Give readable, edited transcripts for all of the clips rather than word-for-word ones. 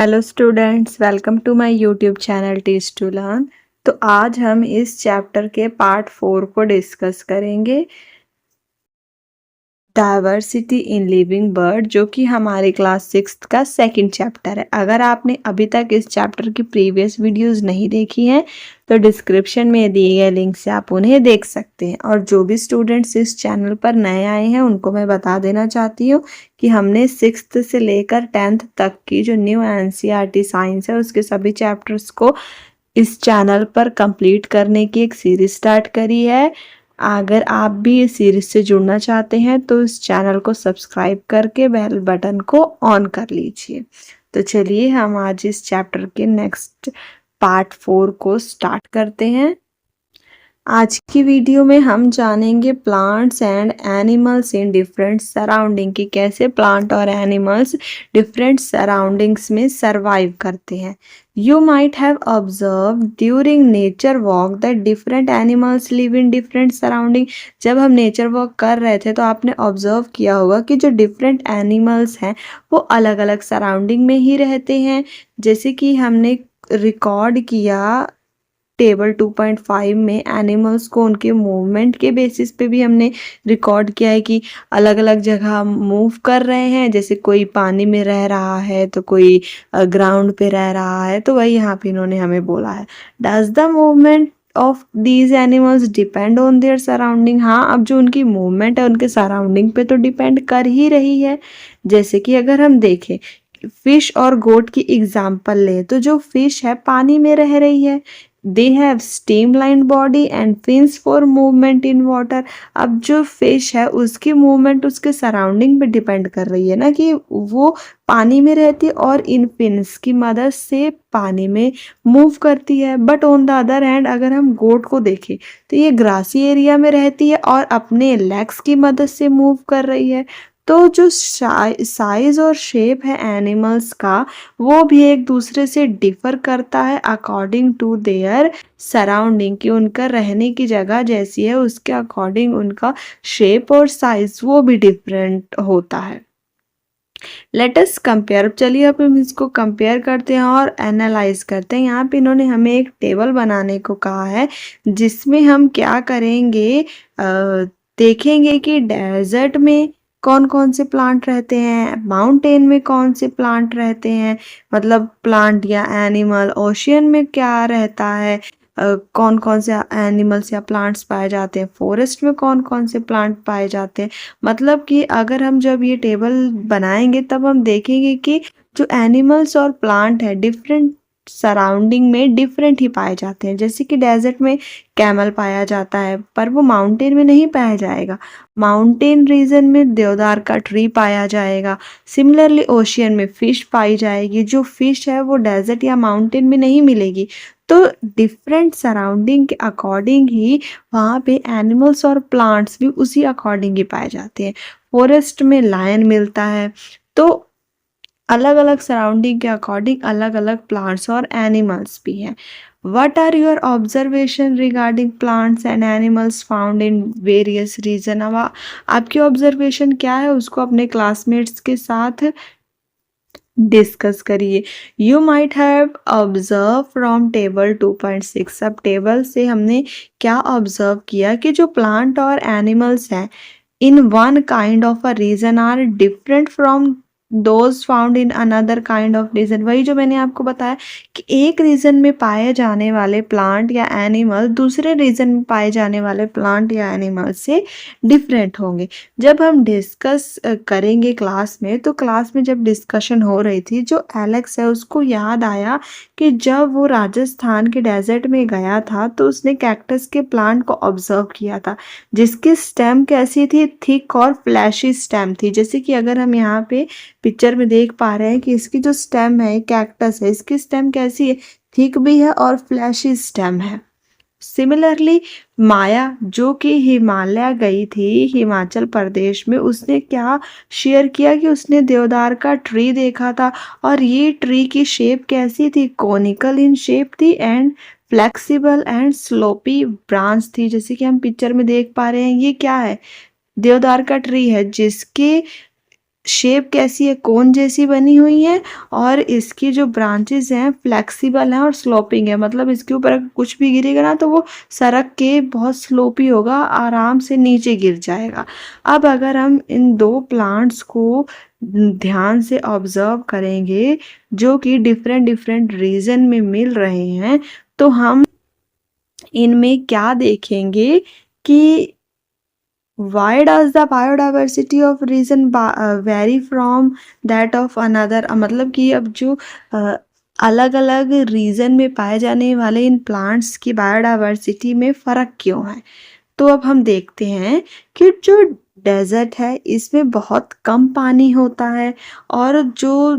Hello students, welcome to my YouTube channel teach to learn. तो आज हम इस चैप्टर के पार्ट 4 को डिस्कस करेंगे, डाइवर्सिटी इन लिविंग बर्ड, जो कि हमारे क्लास 6 का सेकंड चैप्टर है। अगर आपने अभी तक इस चैप्टर की प्रीवियस वीडियोस नहीं देखी हैं तो डिस्क्रिप्शन में दिए गए लिंक से आप उन्हें देख सकते हैं। और जो भी स्टूडेंट्स इस चैनल पर नए आए हैं उनको मैं बता देना चाहती हूँ कि हमने 6th से लेकर 10th तक की जो न्यू एनसीईआरटी साइंस है उसके सभी चैप्टर्स को इस चैनल पर कंप्लीट करने की एक सीरीज स्टार्ट करी है। अगर आप भी इस सीरीज से जुड़ना चाहते हैं तो इस चैनल को सब्सक्राइब करके बेल बटन को ऑन कर लीजिए। तो चलिए हम आज इस चैप्टर के नेक्स्ट पार्ट 4 को स्टार्ट करते हैं। आज की वीडियो में हम जानेंगे plants and animals in different surrounding, कि कैसे प्लांट और एनिमल्स डिफरेंट सराउंडिंग्स में सरवाइव करते हैं। You might have observe during nature walk that different animals live in different surrounding. जब हम नेचर वॉक कर रहे थे तो आपने ऑब्जर्व किया होगा कि जो डिफरेंट एनिमल्स हैं वो अलग अलग सराउंडिंग में ही रहते हैं। जैसे कि हमने रिकॉर्ड किया टेबल 2.5 में एनिमल्स को उनके मूवमेंट के बेसिस पे भी हमने रिकॉर्ड किया है कि अलग अलग जगह मूव कर रहे हैं। जैसे कोई पानी में रह रहा है तो कोई ग्राउंड पे रह रहा है, तो वही यहाँ पे इन्होंने हमें बोला है। Does the movement of these animals depend on their surrounding. हाँ, अब जो उनकी मूवमेंट है उनके सराउंडिंग पे तो डिपेंड कर ही रही है। जैसे कि अगर हम देखें फिश और गोट की एग्जाम्पल लें तो जो फिश है पानी में रह रही है। They have streamline body and fins for movement in water. अब जो फिश है उसकी मूवमेंट उसके सराउंडिंग पे डिपेंड कर रही है ना, कि वो पानी में रहती है और इन फिन्स की मदद से पानी में मूव करती है। But on the other hand अगर हम गोट को देखें तो ये ग्रासी एरिया में रहती है और अपने लेग्स की मदद से मूव कर रही है। तो जो साइज और शेप है एनिमल्स का वो भी एक दूसरे से डिफर करता है अकॉर्डिंग टू देयर सराउंडिंग, कि उनका रहने की जगह जैसी है उसके अकॉर्डिंग उनका शेप और साइज वो भी डिफरेंट होता है। Let us compare. चलिए अब हम इसको कंपेयर करते हैं और एनालाइज करते हैं। यहाँ पे इन्होंने हमें एक टेबल बनाने को कहा है जिसमें हम क्या करेंगे, देखेंगे कि डेजर्ट में कौन कौन से प्लांट रहते हैं, माउंटेन में कौन से प्लांट रहते हैं, मतलब प्लांट या एनिमल, ओशियन में क्या रहता है, कौन कौन से एनिमल्स या प्लांट्स पाए जाते हैं, फॉरेस्ट में कौन कौन से प्लांट पाए जाते हैं। मतलब कि अगर हम जब ये टेबल बनाएंगे तब हम देखेंगे कि जो एनिमल्स और प्लांट है डिफरेंट सराउंडिंग में डिफरेंट ही पाए जाते हैं। जैसे कि डेजर्ट में कैमल पाया जाता है पर वो माउंटेन में नहीं पाया जाएगा। माउंटेन रीजन में देवदार का ट्री पाया जाएगा। सिमिलरली ओशियन में फिश पाई जाएगी। जो फिश है वो डेजर्ट या माउंटेन में नहीं मिलेगी। तो डिफरेंट सराउंडिंग के अकॉर्डिंग ही वहाँ पे एनिमल्स और प्लांट्स भी उसी अकॉर्डिंग ही पाए जाते हैं। फॉरेस्ट में लायन मिलता है। तो अलग अलग सराउंडिंग के अकॉर्डिंग अलग अलग प्लांट्स और एनिमल्स भी हैं। What are your observation regarding plants and animals found in various region. अब आपकी ऑब्जर्वेशन क्या है उसको अपने क्लासमेट्स के साथ डिस्कस करिए। You might have observe from table 2.6। अब टेबल से हमने क्या ऑब्जर्व किया कि जो प्लांट और एनिमल्स हैं in one kind of a region are different from those found in another kind of region. वही जो मैंने आपको बताया कि एक रीजन में पाए जाने वाले प्लांट या एनिमल दूसरे रीजन में पाए जाने वाले प्लांट या एनिमल से डिफरेंट होंगे। जब हम डिस्कस करेंगे क्लास में, तो क्लास में जब डिस्कशन हो रही थी जो एलेक्स है उसको याद आया कि जब वो राजस्थान के डेजर्ट में गया था तो उसने कैक्टस के प्लांट को ऑब्जर्व किया था जिसकी स्टेम कैसी थी, थिक और फ्लैशी स्टेम थी। जैसे कि अगर हम यहाँ पे पिक्चर में देख पा रहे हैं कि इसकी जो स्टेम है कैक्टस है, इसकी स्टेम कैसी है, थिक भी है और फ्लैशी स्टेम है। सिमिलरली माया जो कि हिमालय गई थी, हिमाचल प्रदेश में, उसने क्या शेयर किया कि उसने देवदार का ट्री देखा था और ये ट्री की शेप कैसी थी, कॉनिकल इन शेप थी and flexible and sloppy branch थी। जैसे कि हम पिक्चर में देख पा रहे हैं ये क्या है, देवदार का ट्री है जिसके शेप कैसी है, कोन जैसी बनी हुई है और इसकी जो ब्रांचेस हैं फ्लेक्सिबल हैं और स्लोपिंग है, मतलब इसके ऊपर अगर कुछ भी गिरेगा ना तो वो सरक के बहुत स्लोपी होगा, आराम से नीचे गिर जाएगा। अब अगर हम इन दो प्लांट्स को ध्यान से ऑब्जर्व करेंगे जो कि डिफरेंट डिफरेंट रीजन में मिल रहे हैं, तो हम इनमें क्या देखेंगे कि why does the biodiversity of region vary from that of another, मतलब कि अब जो अलग अलग रीजन में पाए जाने वाले इन प्लांट्स की बायोडाइवर्सिटी में फ़र्क क्यों है। तो अब हम देखते हैं कि जो डेजर्ट है इसमें बहुत कम पानी होता है और जो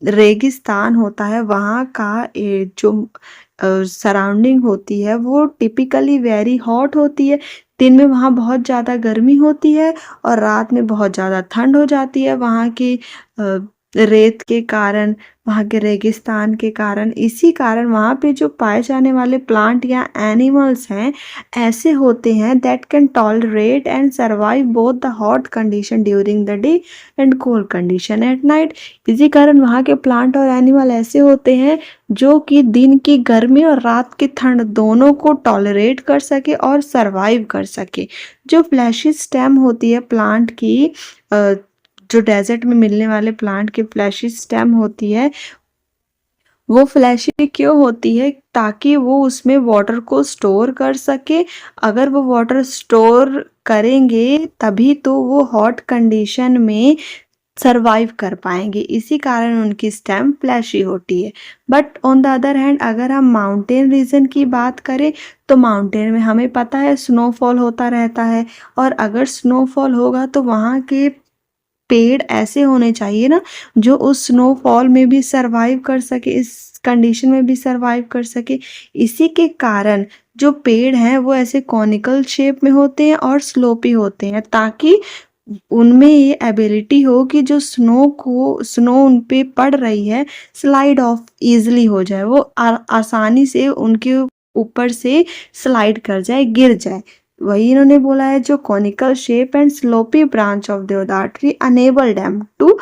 रेगिस्तान होता है वहाँ का जो सराउंडिंग होती है वो टिपिकली वेरी हॉट होती है। दिन में वहाँ बहुत ज़्यादा गर्मी होती है और रात में बहुत ज़्यादा ठंड हो जाती है वहाँ की रेत के कारण, वहाँ के रेगिस्तान के कारण। इसी कारण वहाँ पे जो पाए जाने वाले प्लांट या एनिमल्स हैं ऐसे होते हैं that can tolerate and survive both the hot condition during the day and cold condition at night. इसी कारण वहाँ के प्लांट और एनिमल ऐसे होते हैं जो कि दिन की गर्मी और रात की ठंड दोनों को टॉलरेट कर सके और सरवाइव कर सके। जो फ्लैशी स्टेम होती है प्लांट की, जो डेजर्ट में मिलने वाले प्लांट की फ्लैशी स्टेम होती है वो फ्लैशी क्यों होती है, ताकि वो उसमें वाटर को स्टोर कर सके। अगर वो वाटर स्टोर करेंगे तभी तो वो हॉट कंडीशन में सरवाइव कर पाएंगे, इसी कारण उनकी स्टेम फ्लैशी होती है। But on the other hand अगर हम माउंटेन रीजन की बात करें तो माउंटेन में हमें पता है स्नोफॉल होता रहता है और अगर स्नोफॉल होगा तो वहाँ के पेड़ ऐसे होने चाहिए ना जो उस स्नोफॉल में भी सरवाइव कर सके, इस कंडीशन में भी सरवाइव कर सके। इसी के कारण जो पेड़ हैं वो ऐसे कॉनिकल शेप में होते हैं और स्लोपी होते हैं, ताकि उनमें ये एबिलिटी हो कि जो स्नो उन पे पड़ रही है स्लाइड ऑफ इजीली हो जाए, वो आसानी से उनके ऊपर से स्लाइड कर जाए, गिर जाए। वही इन्होंने बोला है जो conical shape and sloppy branch of deodar tree enable them to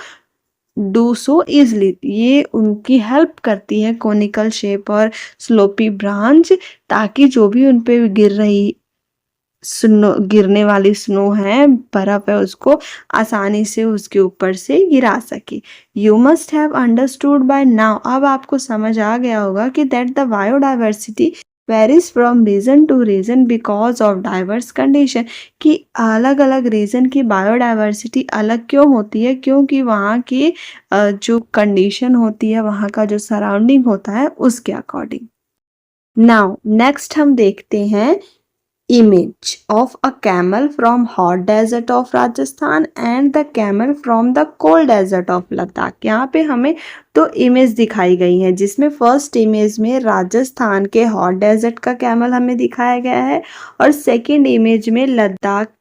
do so easily. ये उनकी हेल्प करती है कॉनिकल शेप और स्लोपी ब्रांच, ताकि जो भी उन पे गिर रही स्नो, गिरने वाली स्नो है, बर्फ है, उसको आसानी से उसके ऊपर से गिरा सके। You must have understood by now, अब आपको समझ आ गया होगा कि that the biodiversity varies from region to region because of diverse condition, कि अलग अलग रीजन की बायोडाइवर्सिटी अलग क्यों होती है, क्योंकि वहाँ की जो कंडीशन होती है, वहाँ का जो सराउंडिंग होता है उसके अकॉर्डिंग। नाउ नेक्स्ट हम देखते हैं image of a camel from hot desert of Rajasthan and the camel from the cold desert of Ladakh। यहाँ पे हमें तो इमेज दिखाई गई है जिसमें फर्स्ट इमेज में राजस्थान के हॉट डेजर्ट का कैमल हमें दिखाया गया है और सेकंड इमेज में लद्दाख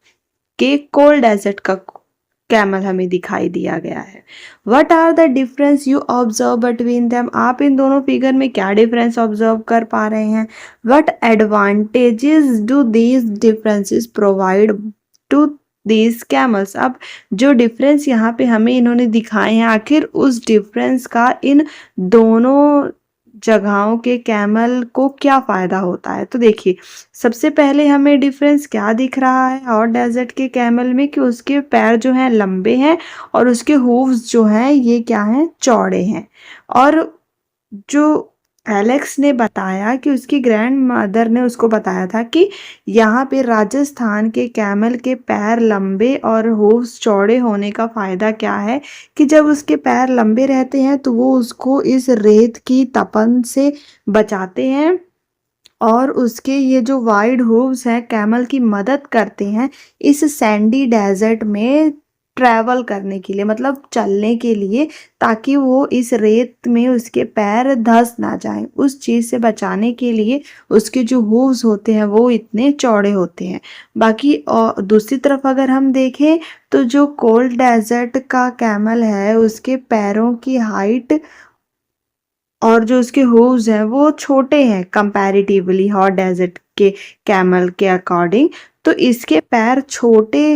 के कोल्ड डेजर्ट का कैमल हमें दिखाई दिया गया है। What are the difference you observe between them, आप इन दोनों फिगर में क्या डिफरेंस ऑब्जर्व कर पा रहे हैं। What advantages do these differences provide to these camels, अब जो डिफरेंस यहाँ पे हमें इन्होंने दिखाए हैं आखिर उस डिफरेंस का इन दोनों जगहों के कैमल को क्या फायदा होता है। तो देखिए सबसे पहले हमें डिफरेंस क्या दिख रहा है हॉट डेजर्ट के कैमल में, कि उसके पैर जो हैं लंबे हैं और उसके हूव्स जो हैं ये क्या हैं, चौड़े हैं। और जो एलेक्स ने बताया कि उसकी ग्रैंड मदर ने उसको बताया था कि यहाँ पे राजस्थान के कैमल के पैर लंबे और हूव्स चौड़े होने का फ़ायदा क्या है, कि जब उसके पैर लंबे रहते हैं तो वो उसको इस रेत की तपन से बचाते हैं और उसके ये जो वाइड हूव्स हैं कैमल की मदद करते हैं इस सैंडी डेजर्ट में ट्रैवल करने के लिए, मतलब चलने के लिए, ताकि वो इस रेत में उसके पैर धंस ना जाएं। उस चीज़ से बचाने के लिए उसके जो हूव्स होते हैं वो इतने चौड़े होते हैं। बाकी और दूसरी तरफ अगर हम देखें तो जो कोल्ड डेजर्ट का कैमल है उसके पैरों की हाइट और जो उसके हूव्स हैं वो छोटे हैं कंपैरेटिवली हॉट डेजर्ट के कैमल के अकॉर्डिंग। तो इसके पैर छोटे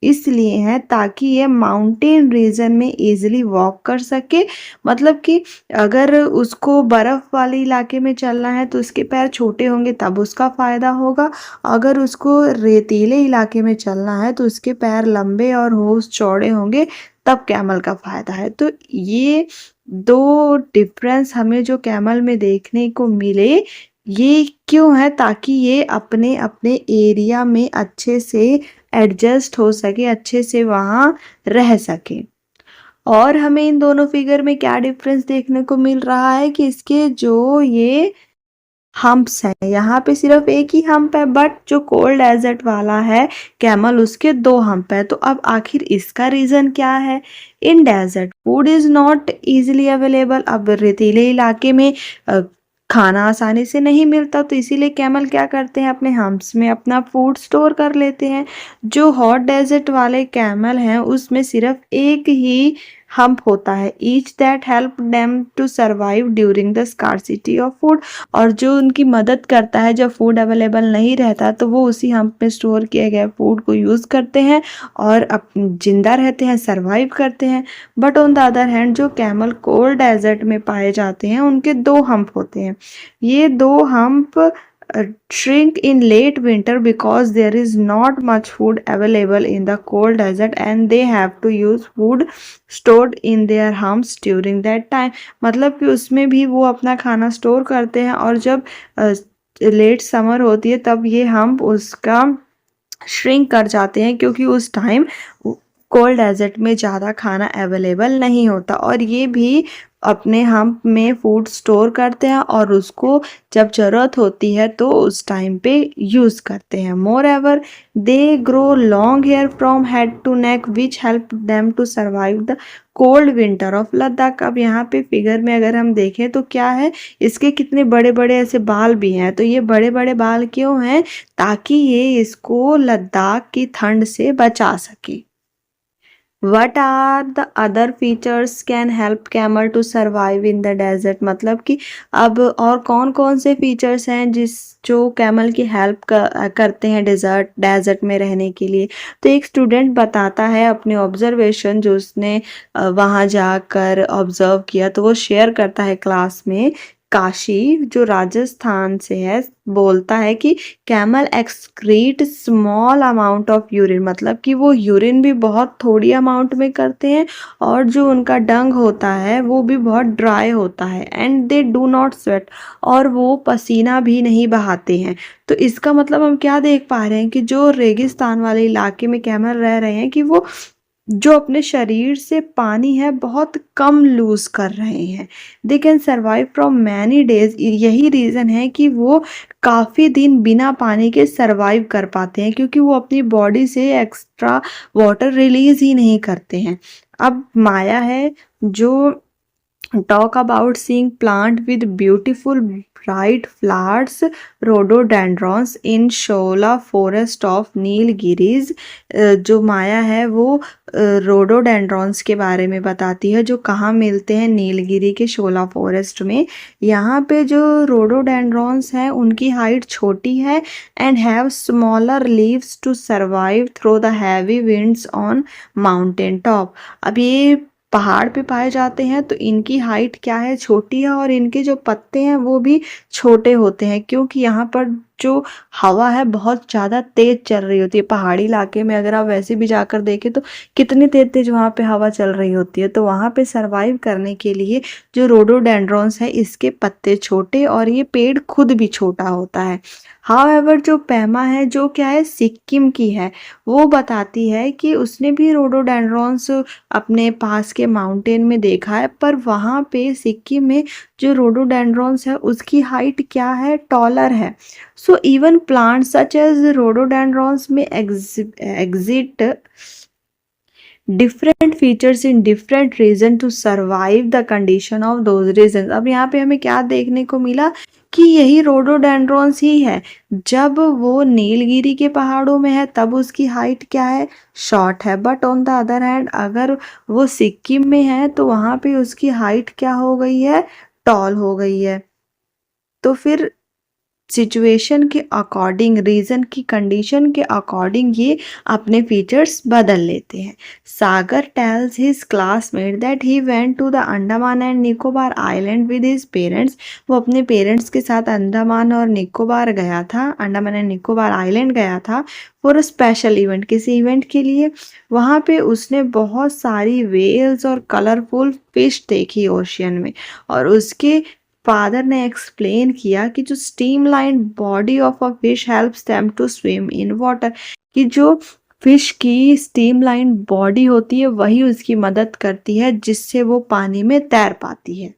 इसलिए हैं ताकि ये माउंटेन रीजन में इजीली वॉक कर सके। मतलब कि अगर उसको बर्फ वाले इलाके में चलना है तो उसके पैर छोटे होंगे तब उसका फायदा होगा, अगर उसको रेतीले इलाके में चलना है तो उसके पैर लंबे और होंठ चौड़े होंगे तब कैमल का फायदा है। तो ये दो डिफरेंस हमें जो कैमल में देखने को मिले, ये क्यों है? ताकि ये अपने अपने एरिया में अच्छे से एडजस्ट हो सके, अच्छे से वहाँ रह सके। और हमें इन दोनों फिगर में क्या डिफरेंस देखने को मिल रहा है कि इसके जो ये हम्प्स हैं, यहाँ पे सिर्फ एक ही हम्प है, बट जो कोल्ड डेजर्ट वाला है कैमल उसके दो हम्प है। तो अब आखिर इसका रीजन क्या है? In desert food is not easily available. अब रेतीले इलाके में खाना आसानी से नहीं मिलता, तो इसीलिए कैमल क्या करते हैं, अपने हम्प्स में अपना फूड स्टोर कर लेते हैं। जो हॉट डेजर्ट वाले कैमल हैं उसमें सिर्फ एक ही हम्प होता है, each that help them to survive during the scarcity of food. और जो उनकी मदद करता है जब फूड अवेलेबल नहीं रहता, तो वो उसी हम्प में स्टोर किए गए फूड को यूज़ करते हैं और जिंदा रहते हैं, सरवाइव करते हैं। But on the other hand जो कैमल कोल्ड डेजर्ट में पाए जाते हैं उनके दो हम्प होते हैं। ये दो hump shrink in late winter because there is not much food available in the cold desert and they have to use food stored in their humps during that time। मतलब कि उसमें भी वो अपना खाना स्टोर करते हैं और जब लेट समर होती है तब ये हम्प उसका श्रिंक कर जाते हैं, क्योंकि उस टाइम कोल्ड डेजर्ट में ज़्यादा खाना अवेलेबल नहीं होता। और ये भी अपने हम्प में फूड स्टोर करते हैं और उसको जब ज़रूरत होती है तो उस टाइम पे यूज़ करते हैं। Moreover they grow long hair from head to neck which help them to survive the cold winter of Ladakh. अब यहाँ पे फिगर में अगर हम देखें तो क्या है, इसके कितने बड़े बड़े ऐसे बाल भी हैं। तो ये बड़े बड़े बाल क्यों हैं? ताकि ये इसको लद्दाख की ठंड से बचा सके। What are the other features can help camel to survive in the desert? मतलब कि अब और कौन कौन से फीचर्स हैं जो कैमल की हेल्प करते हैं डेजर्ट में रहने के लिए। तो एक स्टूडेंट बताता है अपने ऑब्जर्वेशन जो उसने वहाँ जाकर ऑब्जर्व किया, तो वो शेयर करता है क्लास में। काशी जो राजस्थान से है बोलता है कि camel excrete small amount of urine, मतलब कि वो यूरिन भी बहुत थोड़ी अमाउंट में करते हैं और जो उनका डंग होता है वो भी बहुत ड्राई होता है। And they do not sweat, और वो पसीना भी नहीं बहाते हैं। तो इसका मतलब हम क्या देख पा रहे हैं कि जो रेगिस्तान वाले इलाके में कैमल रह रहे हैं कि वो जो अपने शरीर से पानी है बहुत कम लूज कर रहे हैं। They can survive from many days. यही रीज़न है कि वो काफ़ी दिन बिना पानी के सर्वाइव कर पाते हैं, क्योंकि वो अपनी बॉडी से एक्स्ट्रा वाटर रिलीज ही नहीं करते हैं। अब माया है जो talk about seeing plant with beautiful bright flowers, rhododendrons in Shola forest of Nilgiris. जो माया है वो रोडोडेंड्रॉन्स के बारे में बताती है जो कहाँ मिलते हैं, नीलगिरी के शोला फॉरेस्ट में। यहाँ पे जो रोडोडेंड्रॉन्स हैं उनकी हाइट छोटी है and have smaller leaves to survive through the heavy winds on mountain top. अब ये पहाड़ पे पाए जाते हैं तो इनकी हाइट क्या है, छोटी है, और इनके जो पत्ते हैं वो भी छोटे होते हैं, क्योंकि यहाँ पर जो हवा है बहुत ज़्यादा तेज चल रही होती है। पहाड़ी इलाके में अगर आप वैसे भी जाकर देखें तो कितनी तेज तेज वहाँ पे हवा चल रही होती है। तो वहाँ पे सरवाइव करने के लिए जो रोडोडेंड्रॉन्स है इसके पत्ते छोटे और ये पेड़ खुद भी छोटा होता है। हाउएवर जो पैमा है जो क्या है सिक्किम की है, वो बताती है कि उसने भी रोडोडेंड्रॉन्स अपने पास के माउंटेन में देखा है, पर वहाँ पे सिक्किम में जो रोडोडेंड्रॉन्स है उसकी हाइट क्या है, टॉलर है। So even plants such as rhododendrons में exit different features in different region to survive the condition of those region. अब यहाँ पे हमें क्या देखने को मिला कि यही रोडोडेंड्रॉन्स ही है। जब वो नीलगिरी के पहाड़ों में है तब उसकी हाइट क्या है, शॉर्ट है, but on the other hand अगर वो सिक्किम में है तो वहाँ पे उसकी हाइट क्या हो गई है, टॉल हो गई है। तो फिर सिचुएशन के अकॉर्डिंग, रीजन की कंडीशन के अकॉर्डिंग ये अपने फीचर्स बदल लेते हैं। Sagar tells his classmate that he went to the Andaman and Nicobar island with his parents. वो अपने पेरेंट्स के साथ अंडमान और निकोबार गया था, अंडमान एंड निकोबार आइलैंड गया था फॉर अ स्पेशल इवेंट, किसी इवेंट के लिए। वहाँ पे उसने बहुत सारी वेल्स और कलरफुल फिश देखी ओशियन में, और उसके फादर ने एक्सप्लेन किया कि जो streamline body of a fish helps them to swim in water, कि जो फिश की स्ट्रीमलाइन बॉडी होती है वही उसकी मदद करती है जिससे वो पानी में तैर पाती है।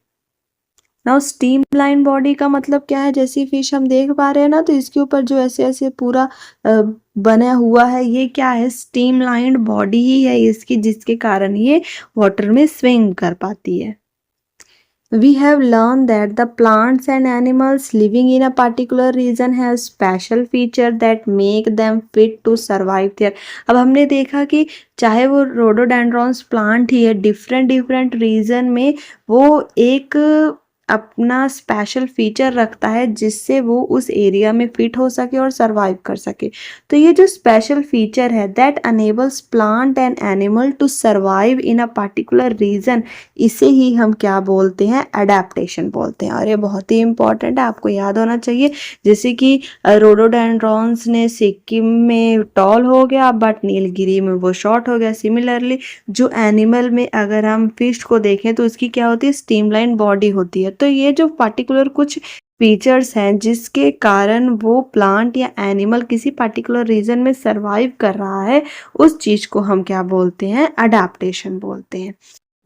नाउ स्ट्रीमलाइन बॉडी का मतलब क्या है, जैसी फिश हम देख पा रहे हैं ना, तो इसके ऊपर जो ऐसे ऐसे पूरा बना हुआ है, ये क्या है, स्ट्रीमलाइन बॉडी ही है इसकी, जिसके कारण ये वाटर में स्विम कर पाती है। We have learned that the plants and animals living in a particular region have special feature that make them fit to survive there. अब हमने देखा कि चाहे वो रोडोडेंड्रॉन्स प्लांट ही है, डिफरेंट डिफरेंट रीजन में वो एक अपना स्पेशल फीचर रखता है जिससे वो उस एरिया में फिट हो सके और सरवाइव कर सके। तो ये जो स्पेशल फीचर है that enables plant and animal to survive in a particular region, इसे ही हम क्या बोलते हैं, अडेप्टेशन बोलते हैं। और ये बहुत ही इंपॉर्टेंट है, आपको याद होना चाहिए। जैसे कि रोडोडेंड्रॉन्स ने सिक्किम में टॉल हो गया बट नीलगिरी में वो शॉर्ट हो गया। सिमिलरली जो एनिमल में अगर हम फिश को देखें तो उसकी क्या होती है, स्ट्रीमलाइन बॉडी होती है। तो ये जो पर्टिकुलर कुछ फीचर्स हैं जिसके कारण वो प्लांट या एनिमल किसी पर्टिकुलर रीजन में सरवाइव कर रहा है, उस चीज को हम क्या बोलते हैं, अडेप्टेशन बोलते हैं।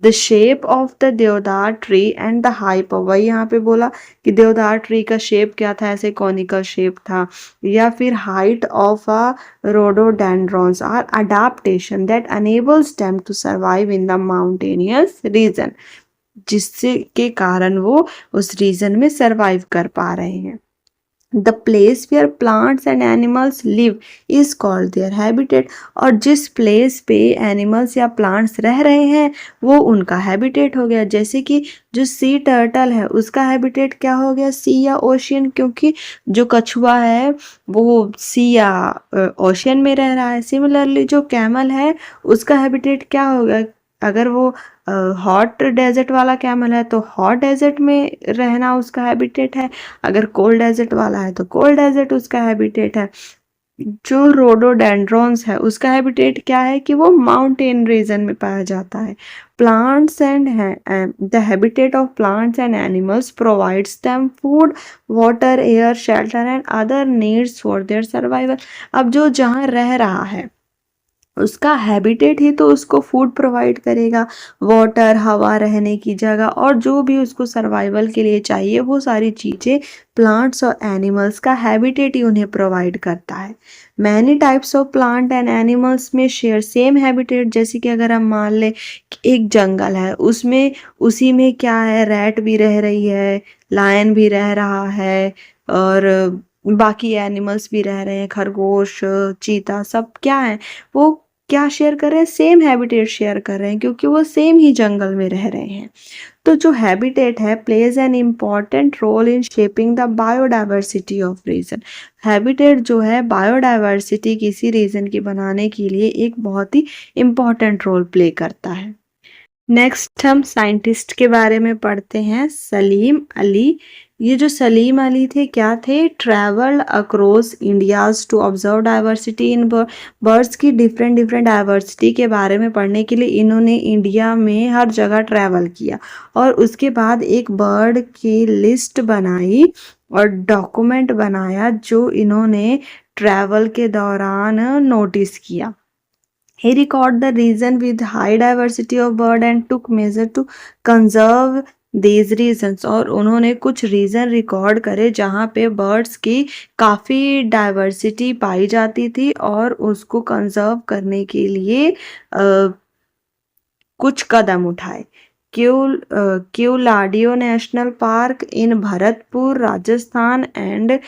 द शेप ऑफ द देवदार ट्री एंड द हाइट, वही यहाँ पे बोला कि देवदार ट्री का शेप क्या था, ऐसे कॉनिकल शेप था। या फिर height of a rhododendrons are adaptation that enables them to survive in the mountainous region, जिससे के कारण वो उस रीजन में सरवाइव कर पा रहे हैं। The place where plants and animals live is called their habitat, और जिस प्लेस पे एनिमल्स या प्लांट्स रह रहे हैं वो उनका हैबिटेट हो गया। जैसे कि जो सी टर्टल है उसका हैबिटेट क्या हो गया, सी या ओशियन, क्योंकि जो कछुआ है वो सी या ओशियन में रह रहा है। सिमिलरली जो कैमल है उसका हैबिटेट क्या होगा, अगर वो हॉट डेजर्ट वाला कैमल है तो हॉट डेजर्ट में रहना उसका हैबिटेट है, अगर कोल्ड डेजर्ट वाला है तो कोल्ड डेजर्ट उसका हैबिटेट है। जो रोडोडेंड्रॉन्स है उसका हैबिटेट क्या है कि वो माउंटेन रीजन में पाया जाता है। Plants and the habitat of plants and animals provides them food, water, air, shelter and other needs for their survival. अब जो जहाँ रह रहा है उसका हैबिटेट ही तो उसको फूड प्रोवाइड करेगा, वाटर, हवा, रहने की जगह, और जो भी उसको सर्वाइवल के लिए चाहिए वो सारी चीज़ें प्लांट्स और एनिमल्स का हैबिटेट ही उन्हें प्रोवाइड करता है। Many types of plant and animals में शेयर सेम हैबिटेट, जैसे कि अगर हम मान लें कि एक जंगल है, उसमें उसी में क्या है, रैट भी रह रही है, लायन भी रह रहा है, और बाकी एनिमल्स भी रह रहे हैं, खरगोश, चीता, सब क्या है, वो क्या शेयर कर रहे हैं, सेम हैबिटेट शेयर कर रहे हैं क्योंकि वो सेम ही जंगल में रह रहे हैं। तो जो हैबिटेट है plays an important role in shaping the biodiversity of region. Habitat जो है बायोडाइवर्सिटी किसी रीजन की बनाने के लिए एक बहुत ही इम्पॉर्टेंट रोल प्ले करता है। नेक्स्ट हम साइंटिस्ट के बारे में पढ़ते हैं, सलीम अली। ये जो सलीम अली थे क्या थे, travelled across India's to observe diversity in birds की डिफरेंट डिफरेंट डाइवर्सिटी के बारे में पढ़ने के लिए इन्होंने इंडिया में हर जगह ट्रैवल किया, और उसके बाद एक बर्ड की लिस्ट बनाई और डॉक्यूमेंट बनाया जो इन्होंने ट्रैवल के दौरान नोटिस किया। He recorded the region with high diversity of bird and took measure to conserve these regions, और उन्होंने कुछ रीजन रिकॉर्ड करे जहाँ पे बर्ड्स की काफ़ी डाइवर्सिटी पाई जाती थी और उसको कंजर्व करने के लिए कुछ कदम उठाए। Keoladeo national park in Bharatpur Rajasthan and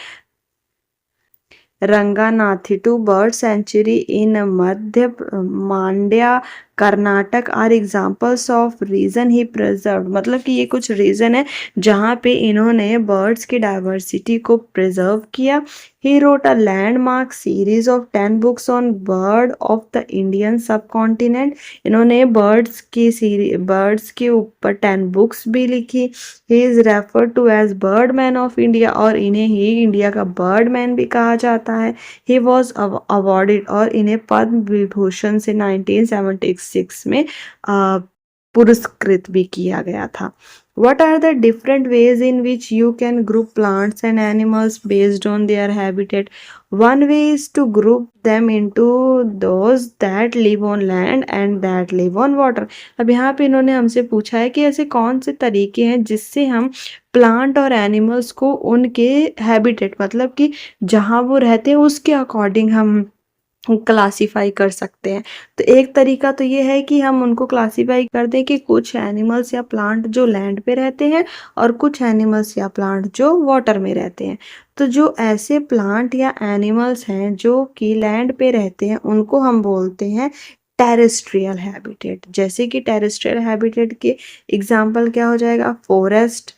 Ranganathittu bird sanctuary in मध्य Mandya Karnataka are examples of region he preserve, मतलब कि ये कुछ रीजन है जहाँ पे इन्होंने बर्ड्स की डाइवर्सिटी को प्रिजर्व किया। He wrote a landmark series of 10 books on bird of the Indian subcontinent, इन्होंने बर्ड्स के ऊपर 10 बुक्स भी लिखी। He is referred to as bird man of India, और इन्हें ही इंडिया का बर्ड मैन भी कहा जाता है। ही वॉज अवॉर्डेड, और इन्हें पद्म विभूषण से 1976 में पुरस्कृत भी किया गया था। What are the different ways in which you can group plants and animals based on their habitat? One way is to group them into those that live on land and that live on water. अब यहाँ पे इन्होंने हमसे पूछा है कि ऐसे कौन से तरीके हैं जिससे हम प्लांट और एनिमल्स को उनके हैबिटेट, मतलब कि जहाँ वो रहते हैं उसके अकॉर्डिंग हम क्लासीफाई कर सकते हैं। तो एक तरीका तो ये है कि हम उनको क्लासीफाई कर दें कि कुछ एनिमल्स या प्लांट जो लैंड पे रहते हैं और कुछ एनिमल्स या प्लांट जो वाटर में रहते हैं। तो जो ऐसे प्लांट या एनिमल्स हैं जो कि लैंड पे रहते हैं उनको हम बोलते हैं टेरेस्ट्रियल हैबिटेट। जैसे कि टेरेस्ट्रियल हैबिटेट के एग्जाम्पल क्या हो जाएगा, forest,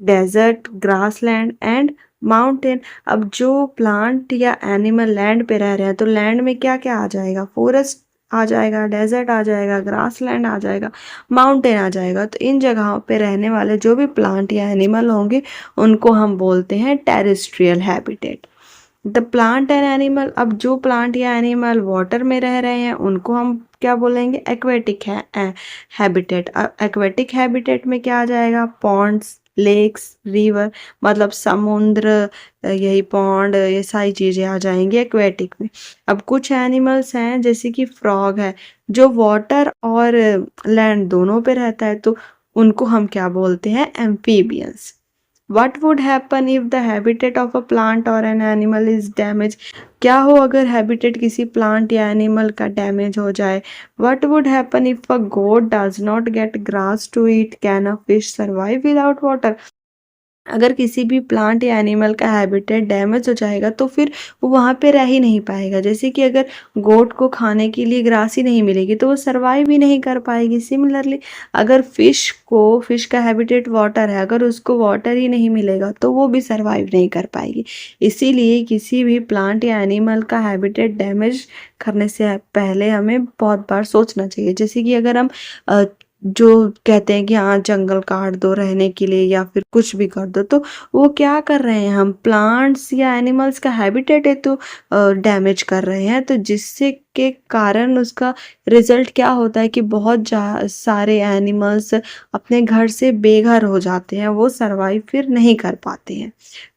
desert, grassland and mountain. अब जो प्लांट या एनिमल लैंड पे रह रहे हैं तो लैंड में क्या क्या आ जाएगा, फॉरेस्ट आ जाएगा, डेजर्ट आ जाएगा, ग्रासलैंड आ जाएगा, माउंटेन आ जाएगा। तो इन जगहों पे रहने वाले जो भी प्लांट या एनिमल होंगे उनको हम बोलते हैं terrestrial habitat. The plant and animal, अब जो प्लांट या एनिमल वाटर में रह रहे हैं उनको हम क्या बोलेंगे, एक्वेटिक हैबिटेट। एक्वेटिक हैबिटेट में क्या आ जाएगा, पॉन्ड्स, लेक्स, रिवर, मतलब समुद्र, यही पॉन्ड, ये सारी चीजें आ जाएंगी एक्वेटिक में। अब कुछ एनिमल्स हैं जैसे कि फ्रॉग है जो वाटर और लैंड दोनों पे रहता है, तो उनको हम क्या बोलते हैं, amphibians. What would happen if the habitat of a plant or an animal is damaged? क्या हो अगर हैबिटेट किसी प्लांट या एनिमल का डैमेज हो जाए। What would happen if a goat does not get grass to eat? Can a fish survive without water? अगर किसी भी प्लांट या एनिमल का हैबिटेट डैमेज हो जाएगा तो फिर वो वहाँ पे रह ही नहीं पाएगा। जैसे कि अगर गोट को खाने के लिए ग्रास ही नहीं मिलेगी तो वो सर्वाइव ही नहीं कर पाएगी। सिमिलरली अगर फिश का हैबिटेट वाटर है, अगर उसको वाटर ही नहीं मिलेगा तो वो भी सर्वाइव नहीं कर पाएगी। इसीलिए किसी भी प्लांट या एनिमल का हैबिटेट डैमेज करने से पहले हमें बहुत बार सोचना चाहिए। जैसे कि अगर हम जो कहते हैं कि हाँ जंगल काट दो रहने के लिए या फिर कुछ भी कर दो, तो वो क्या कर रहे हैं, हम प्लांट्स या एनिमल्स का हैबिटेट है तो डैमेज कर रहे हैं। तो जिससे के कारण उसका रिजल्ट क्या होता है कि बहुत सारे एनिमल्स अपने घर से बेघर हो जाते हैं, वो सरवाइव फिर नहीं कर पाते हैं।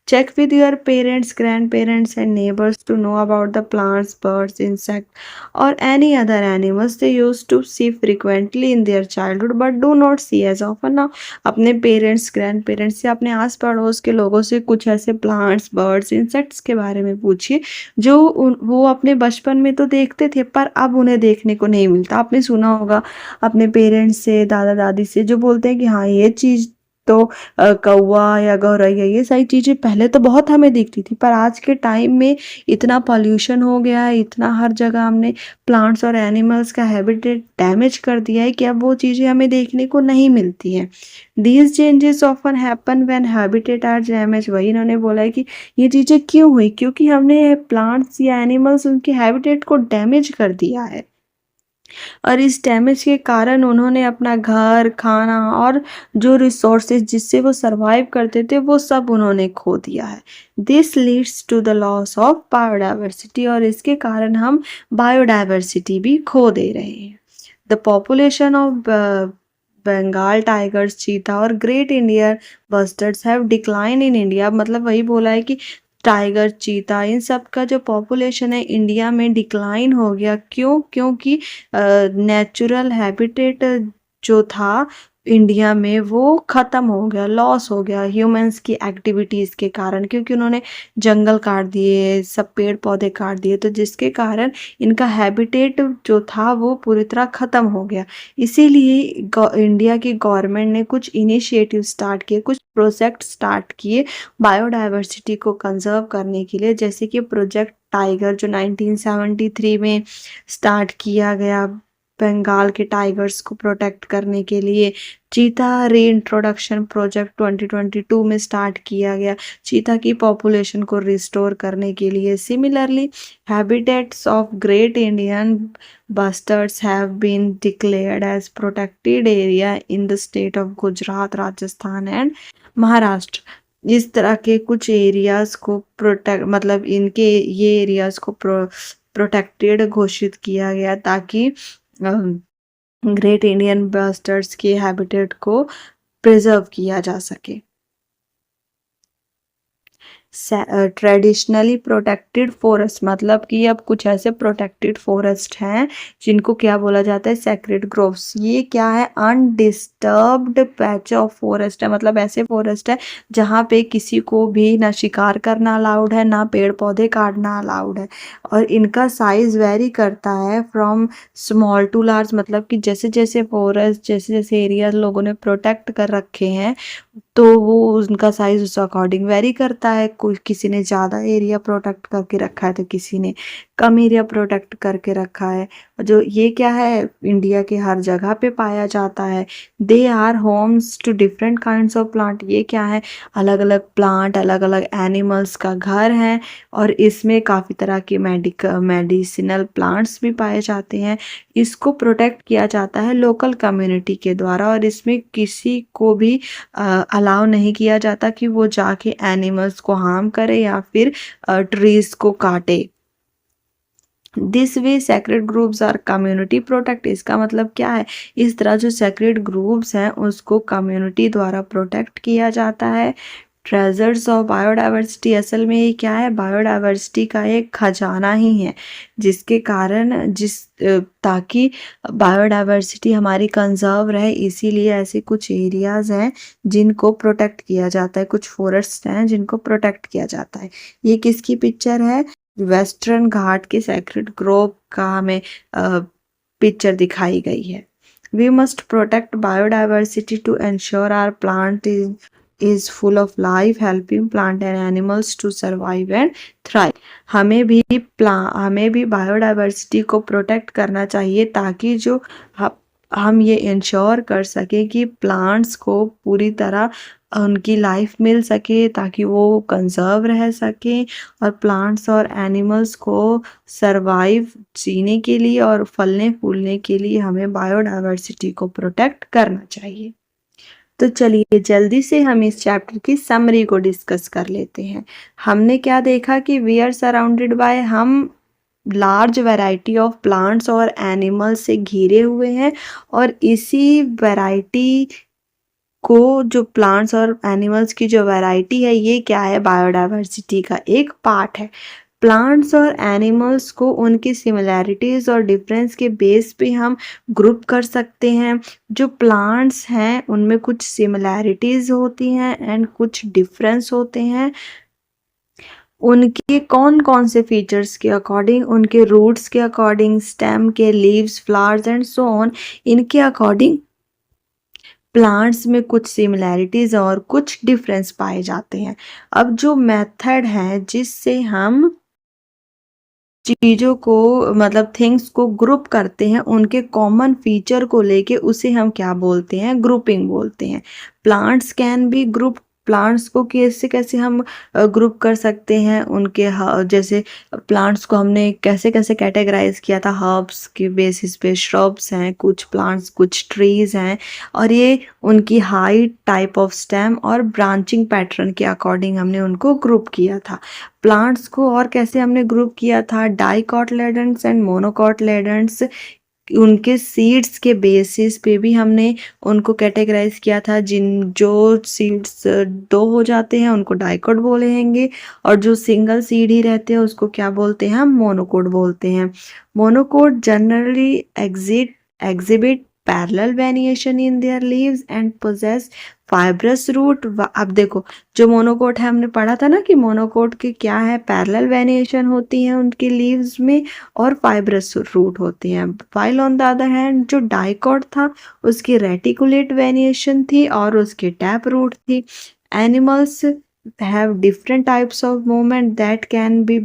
Check with your parents, grandparents and neighbors to know about the plants, birds, insects or any other animals they used to see frequently in their childhood but do not see as often now. अपने parents, grand parents या अपने आस पड़ोस के लोगों से कुछ ऐसे plants, birds, insects के बारे में पूछिए जो वो अपने बचपन में तो देखते थे पर अब उन्हें देखने को नहीं मिलता। आपने सुना होगा अपने पेरेंट्स से, दादा दादी से जो बोलते हैं कि हाँ ये चीज़ तो कौवा या गौरैया ये सारी चीज़ें पहले तो बहुत हमें दिखती थी, पर आज के टाइम में इतना पॉल्यूशन हो गया है, इतना हर जगह हमने प्लांट्स और एनिमल्स का हैबिटेट डैमेज कर दिया है कि अब वो चीज़ें हमें देखने को नहीं मिलती हैं। These changes often happen when habitat are damage. वही इन्होंने बोला है कि ये चीज़ें क्यों हुई, क्योंकि हमने प्लांट्स या एनिमल्स उनके हैबिटेट को डैमेज कर दिया है और इस डैमेज के कारण उन्होंने अपना घर, खाना और जो रिसोर्सेज जिससे वो सरवाइव करते थे वो सब उन्होंने खो दिया है। This leads to the loss of biodiversity, और इसके कारण हम बायोडाइवर्सिटी भी खो दे रहे हैं। The population of Bengal tigers, cheetah और great Indian bustards have decline in India. मतलब वही बोला है कि टाइगर, चीता, इन सब का जो पॉपुलेशन है इंडिया में डिक्लाइन हो गया। क्यों? क्योंकि नेचुरल हैबिटेट जो था इंडिया में वो ख़त्म हो गया, लॉस हो गया ह्यूमंस की एक्टिविटीज़ के कारण, क्योंकि उन्होंने जंगल काट दिए, सब पेड़ पौधे काट दिए, तो जिसके कारण इनका हैबिटेट जो था वो पूरी तरह ख़त्म हो गया। इसीलिए इंडिया की गवर्नमेंट ने कुछ इनिशिएटिव स्टार्ट किए, कुछ प्रोजेक्ट स्टार्ट किए बायोडाइवर्सिटी को कंजर्व करने के लिए, जैसे कि प्रोजेक्ट टाइगर जो 1973 में स्टार्ट किया गया बंगाल के टाइगर्स को प्रोटेक्ट करने के लिए। चीता रीइंट्रोडक्शन प्रोजेक्ट 2022 में स्टार्ट किया गया चीता की पॉपुलेशन को रिस्टोर करने के लिए। Similarly habitats of great Indian bustards have been declared as protected area in the state of Gujarat, Rajasthan and Maharashtra. इस तरह के कुछ एरियाज को प्रोटेक्ट मतलब इनके ये एरियाज को प्रोटेक्टेड घोषित किया गया ताकि ग्रेट इंडियन बस्टर्ड्स के हैबिटेट को प्रिजर्व किया जा सके। ट्रेडिशनली प्रोटेक्टेड फॉरेस्ट मतलब कि अब कुछ ऐसे प्रोटेक्टेड फॉरेस्ट हैं जिनको क्या बोला जाता है, सेक्रेड ग्रोव्स। ये क्या है, अनडिस्टर्ब्ड पैच ऑफ फॉरेस्ट है, मतलब ऐसे फॉरेस्ट है जहाँ पे किसी को भी ना शिकार करना अलाउड है, ना पेड़ पौधे काटना अलाउड है। और इनका साइज वेरी करता है फ्रॉम स्मॉल टू लार्ज, मतलब कि जैसे जैसे फॉरेस्ट जैसे जैसे एरिया लोगों ने प्रोटेक्ट कर रखे हैं तो वो उनका साइज उस अकॉर्डिंग वेरी करता है। कोई किसी ने ज़्यादा एरिया प्रोटेक्ट करके रखा है तो किसी ने कम एरिया प्रोटेक्ट करके रखा है। जो ये क्या है, इंडिया के हर जगह पे पाया जाता है। They are homes to different kinds of plant. ये क्या है, अलग अलग प्लांट अलग अलग एनिमल्स का घर है और इसमें काफ़ी तरह के मेडिसिनल प्लांट्स भी पाए जाते हैं। इसको प्रोटेक्ट किया जाता है लोकल कम्युनिटी के द्वारा और इसमें किसी को भी अलाउ नहीं किया जाता कि वो जाके एनिमल्स को हार्म करे या फिर ट्रीज को काटे। This way sacred groups are community protect. इसका मतलब क्या है, इस तरह जो सेक्रेड ग्रुप्स हैं उसको कम्युनिटी द्वारा प्रोटेक्ट किया जाता है। ट्रेजर्स ऑफ बायोडाइवर्सिटी, असल में ये क्या है, बायोडाइवर्सिटी का एक खजाना ही है जिसके कारण ताकि बायोडाइवर्सिटी हमारी कंजर्व रहे, इसीलिए ऐसे कुछ एरियाज हैं जिनको प्रोटेक्ट किया जाता है, कुछ फॉरेस्ट हैं जिनको प्रोटेक्ट किया जाता है। ये किसकी पिक्चर है, वेस्टर्न घाट के सेक्रेड ग्रोव का हमें पिक्चर दिखाई गई है। We must protect biodiversity to ensure our plant is full of life, helping plant and animals to survive and thrive। हमें भी बायोडाइवर्सिटी को प्रोटेक्ट करना चाहिए ताकि जो हम ये इंश्योर कर सके कि प्लांट्स को पूरी तरह उनकी लाइफ मिल सके ताकि वो कंजर्व रह सके और प्लांट्स और एनिमल्स को सरवाइव जीने के लिए और फलने फूलने के लिए हमें बायोडाइवर्सिटी को प्रोटेक्ट करना चाहिए। तो चलिए जल्दी से हम इस चैप्टर की समरी को डिस्कस कर लेते हैं। हमने क्या देखा कि वी आर सराउंडेड बाय, हम लार्ज वैरायटी ऑफ प्लांट्स और एनिमल्स से घिरे हुए हैं और इसी वैरायटी को जो प्लांट्स और एनिमल्स की जो वैरायटी है ये क्या है, बायोडाइवर्सिटी का एक पार्ट है। प्लांट्स और एनिमल्स को उनकी सिमिलैरिटीज़ और डिफरेंस के बेस पे हम ग्रुप कर सकते हैं। जो प्लांट्स हैं उनमें कुछ सिमिलैरिटीज़ होती हैं एंड कुछ डिफरेंस होते हैं। उनके कौन कौन से फीचर्स के अकॉर्डिंग, उनके रूट्स के अकॉर्डिंग, स्टेम के, leaves, flowers and so on, इनके अकॉर्डिंग प्लांट्स में कुछ सिमिलैरिटीज और कुछ डिफरेंस पाए जाते हैं। अब जो मेथड है जिससे हम चीज़ों को मतलब थिंग्स को ग्रुप करते हैं, उनके कॉमन फीचर को लेके उसे हम क्या बोलते हैं, ग्रुपिंग बोलते हैं। Plants can be group, plants को कैसे कैसे हम ग्रुप कर सकते हैं, उनके जैसे प्लांट्स को हमने कैसे कैसे कैटेगराइज किया था, हर्ब्स के बेसिस पे, श्रब्स हैं कुछ प्लांट्स, कुछ ट्रीज हैं और ये उनकी हाइट, टाइप ऑफ स्टेम और ब्रांचिंग पैटर्न के अकॉर्डिंग हमने उनको ग्रुप किया था। प्लांट्स को और कैसे हमने ग्रुप किया था, डाइकोटिलेडन्स एंड मोनोकोटिलेडन्स, उनके सीड्स के बेसिस पे भी हमने उनको कैटेगराइज किया था। जो सीड्स दो हो जाते हैं उनको डाइकोट बोलेंगे और जो सिंगल सीड ही रहते हैं उसको क्या बोलते हैं, हम मोनोकोट बोलते हैं। Monocot generally exhibit parallel venation in their leaves and possess fibrous root. अब देखो, जो मोनोकोट है हमने पढ़ा था ना कि मोनोकोट के क्या है, पैरेलल वेनिएशन होती है उनकी लीव्स में और फाइब्रस रूट होती हैं। While on the other hand जो डाइकोट था उसकी रेटिकुलेट वेनिएशन थी और उसकी टैप रूट थी। Animals have different types of movement that can be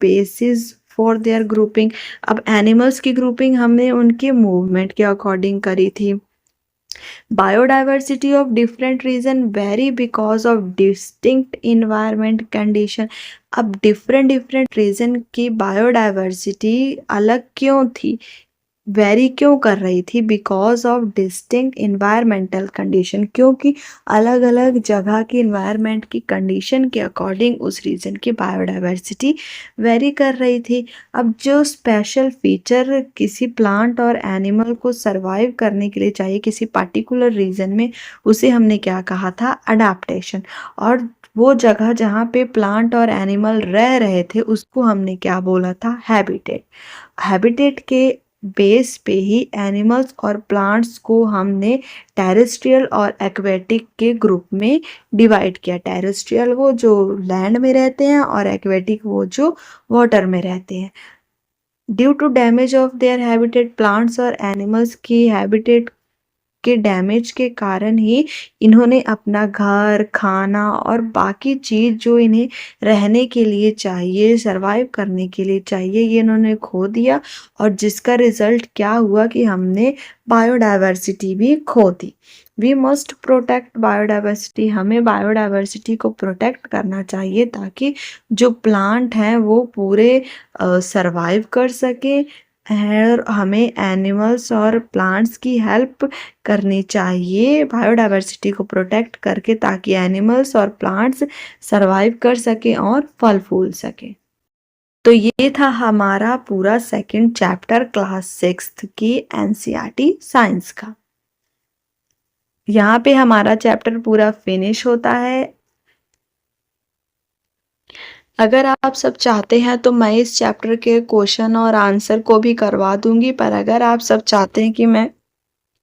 basis for their grouping। अब एनिमल्स की ग्रुपिंग हमने उनके मूवमेंट के अकॉर्डिंग करी थी। Biodiversity of different region vary because of distinct environment condition. अब डिफरेंट रीजन की बायोडाइवर्सिटी अलग क्यों थी, वेरी क्यों कर रही थी, because of distinct environmental condition, क्योंकि अलग अलग जगह की इन्वायरमेंट की कंडीशन के अकॉर्डिंग उस रीजन की बायोडाइवर्सिटी वेरी कर रही थी। अब जो स्पेशल फीचर किसी प्लांट और एनिमल को सरवाइव करने के लिए चाहिए किसी पर्टिकुलर रीजन में, उसे हमने क्या कहा था, अडेप्टेशन। और वो जगह जहाँ पे प्लांट और एनिमल रह रहे थे उसको हमने क्या बोला था, हैबिटेट। हैबिटेट के बेस पे ही एनिमल्स और प्लांट्स को हमने टेरेस्ट्रियल और एक्वेटिक के ग्रुप में डिवाइड किया। टेरेस्ट्रियल वो जो लैंड में रहते हैं और एक्वेटिक वो जो वाटर में रहते हैं। Due to damage of their habitat, plants और एनिमल्स की हैबिटेट के डैमेज के कारण ही इन्होंने अपना घर, खाना और बाकी चीज जो इन्हें रहने के लिए चाहिए, सरवाइव करने के लिए चाहिए, ये इन्होंने खो दिया। और जिसका रिजल्ट क्या हुआ कि हमने बायोडाइवर्सिटी भी खो दी। वी मस्ट प्रोटेक्ट बायोडाइवर्सिटी, हमें बायोडाइवर्सिटी को प्रोटेक्ट करना चाहिए ताकि जो प्लांट हैं वो पूरे सरवाइव कर सके। और हमें एनिमल्स और प्लांट्स की हेल्प करनी चाहिए बायोडाइवर्सिटी को प्रोटेक्ट करके, ताकि एनिमल्स और प्लांट्स सरवाइव कर सके और फल फूल सके। तो ये था हमारा पूरा सेकंड चैप्टर क्लास 6 की एनसीईआरटी साइंस का। यहाँ पे हमारा चैप्टर पूरा फिनिश होता है। अगर आप सब चाहते हैं तो मैं इस चैप्टर के क्वेश्चन और आंसर को भी करवा दूंगी, पर अगर आप सब चाहते हैं कि मैं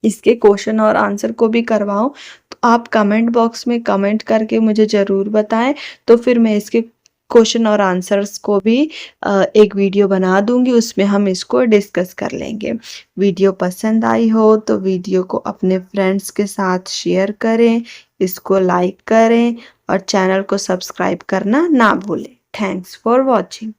इसके क्वेश्चन और आंसर को भी करवाऊं तो आप कमेंट बॉक्स में कमेंट करके मुझे ज़रूर बताएं, तो फिर मैं इसके क्वेश्चन और आंसर्स को भी एक वीडियो बना दूंगी, उसमें हम इसको डिस्कस कर लेंगे। वीडियो पसंद आई हो तो वीडियो को अपने फ्रेंड्स के साथ शेयर करें, इसको लाइक करें और चैनल को सब्सक्राइब करना ना भूलें। Thanks for watching.